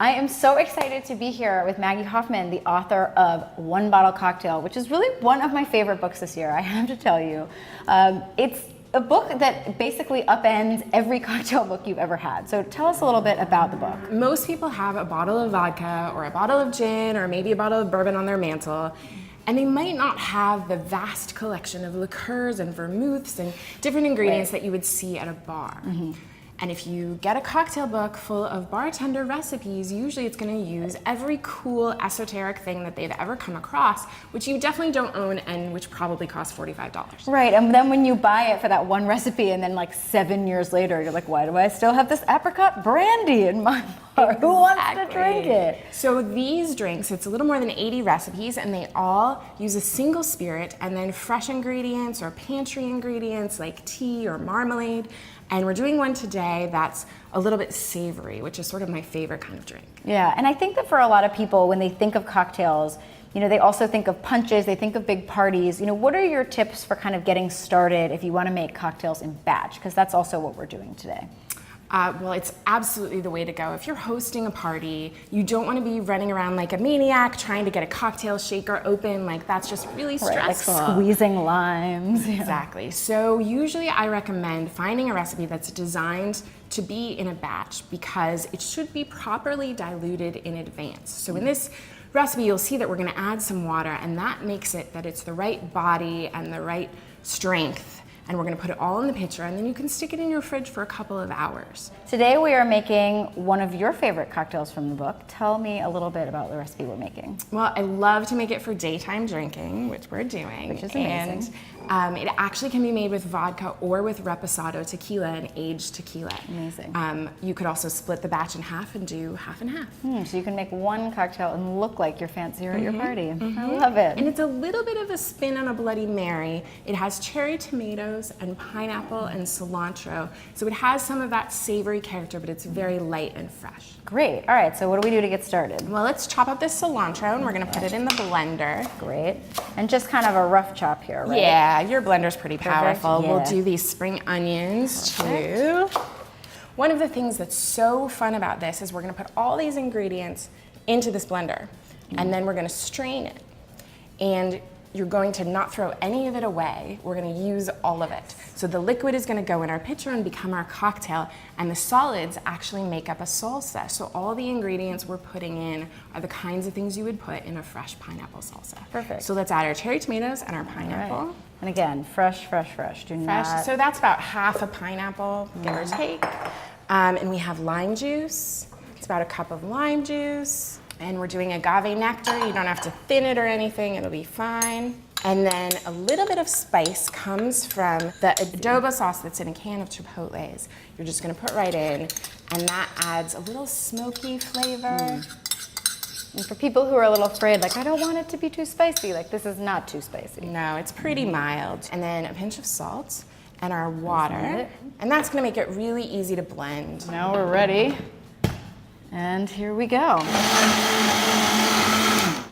I am so excited to be here with Maggie Hoffman, the author of One Bottle Cocktail, which is really one of my favorite books this year, I have to tell you. It's a book that basically upends every cocktail book you've ever had. So tell us a little bit about the book. Most people have a bottle of vodka or a bottle of gin or maybe a bottle of bourbon on their mantle, and they might not have the vast collection of liqueurs and vermouths and different ingredients that you would see at a bar. And if you get a cocktail book full of bartender recipes, usually it's going to use every cool esoteric thing that they've ever come across, which you definitely don't own and which probably costs $45. Right, and then when you buy it for that one recipe and then like 7 years later, you're like, why do I still have this apricot brandy in my bar? Who wants to drink it? So these drinks, it's a little more than 80 recipes, and they all use a single spirit and then fresh ingredients or pantry ingredients like tea or marmalade. And we're doing one today that's a little bit savory, which is sort of my favorite kind of drink. Yeah, and I think that for a lot of people, when they think of cocktails, you know, they also think of punches, they think of big parties. You know, what are your tips for kind of getting started if you want to make cocktails in batch? Because that's also what we're doing today. Well, it's absolutely the way to go. If you're hosting a party, you don't want to be running around like a maniac trying to get a cocktail shaker open. Like, that's just really stressful. Like squeezing limes. Yeah. Exactly. So usually I recommend finding a recipe that's designed to be in a batch because it should be properly diluted in advance. So in this recipe, you'll see that we're going to add some water, and that makes it that it's the right body and the right strength. And we're going to put it all in the pitcher, and then you can stick it in your fridge for a couple of hours. Today we are making one of your favorite cocktails from the book. Tell me a little bit about the recipe we're making. Well, I love to make it for daytime drinking, which we're doing. Which is amazing. And it actually can be made with vodka or with reposado tequila and aged tequila. Amazing. You could also split the batch in half and do half and half. So you can make one cocktail and look like you're fancier at your party. I love it. And it's a little bit of a spin on a Bloody Mary. It has cherry tomatoes and pineapple and cilantro. So it has some of that savory character, but it's very light and fresh. Great. All right, so what do we do to get started? Well, let's chop up this cilantro, and we're going to put it in the blender. Great. And just kind of a rough chop here, right? Yeah, your blender's pretty powerful. Yeah. We'll do these spring onions too. One of the things that's so fun about this is we're going to put all these ingredients into this blender, and then we're going to strain it. And you're going to not throw any of it away. We're going to use all of it. So the liquid is going to go in our pitcher and become our cocktail, and the solids actually make up a salsa. So all the ingredients we're putting in are the kinds of things you would put in a fresh pineapple salsa. Perfect. So let's add our cherry tomatoes and our pineapple. Right. And again, fresh, fresh, fresh. Do not... So that's about half a pineapple, give or take. And we have lime juice. It's about a cup of lime juice. And we're doing agave nectar. You don't have to thin it or anything, it'll be fine. And then a little bit of spice comes from the adobo sauce that's in a can of chipotles. You're just gonna put right in, and that adds a little smoky flavor. And for people who are a little afraid, like, I don't want it to be too spicy, like, this is not too spicy. No, it's pretty mild. And then a pinch of salt and our water. And that's gonna make it really easy to blend. Now we're ready. And here we go.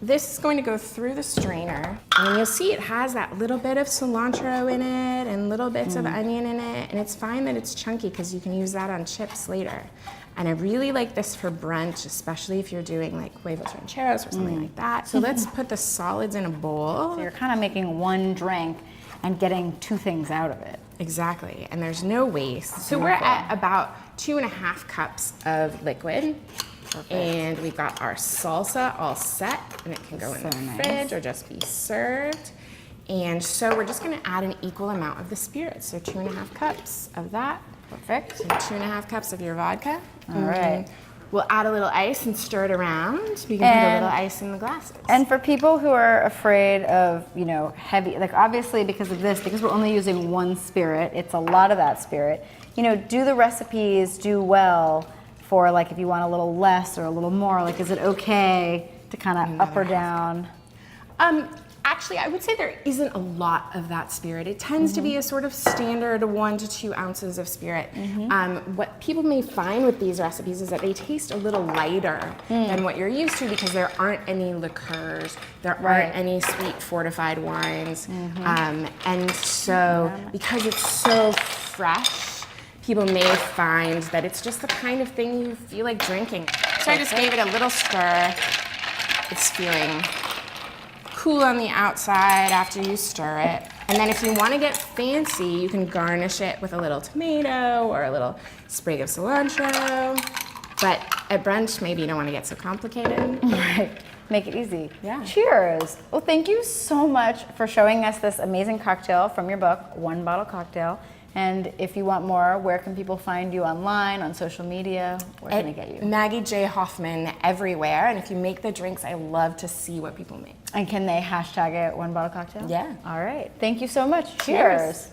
This is going to go through the strainer, and you'll see it has that little bit of cilantro in it and little bits of onion in it, and it's fine that it's chunky because you can use that on chips later. And I really like this for brunch, especially if you're doing like huevos rancheros or something like that. So let's put the solids in a bowl. So you're kind of making one drink and getting two things out of it. Exactly, and there's no waste. So we're at about 2.5 cups of liquid. Perfect. And we've got our salsa all set, and it can go in the fridge or just be served. And so we're just gonna add an equal amount of the spirits. So 2.5 cups of that. Perfect. And 2.5 cups of your vodka. All right. We'll add a little ice and stir it around. We can put a little ice in the glasses. And for people who are afraid of, you know, heavy, like obviously because of this, because we're only using one spirit, it's a lot of that spirit. You know, do the recipes do well for like if you want a little less or a little more? Like, is it okay to kind of up or down? Actually, I would say there isn't a lot of that spirit. It tends to be a sort of standard 1 to 2 ounces of spirit. What people may find with these recipes is that they taste a little lighter than what you're used to because there aren't any liqueurs, there aren't any sweet fortified wines. And so, because it's so fresh, people may find that it's just the kind of thing you feel like drinking. So I just gave it a little stir. It's feeling cool on the outside after you stir it. And then if you want to get fancy, you can garnish it with a little tomato or a little sprig of cilantro. But at brunch, maybe you don't want to get so complicated. Right. Make it easy. Yeah. Cheers. Well, thank you so much for showing us this amazing cocktail from your book, One Bottle Cocktail. And if you want more, where can people find you online, on social media? Where can they get you? Maggie J. Hoffman everywhere. And if you make the drinks, I love to see what people make. And can they hashtag it One Bottle Cocktail? Yeah. All right. Thank you so much. Cheers. Cheers.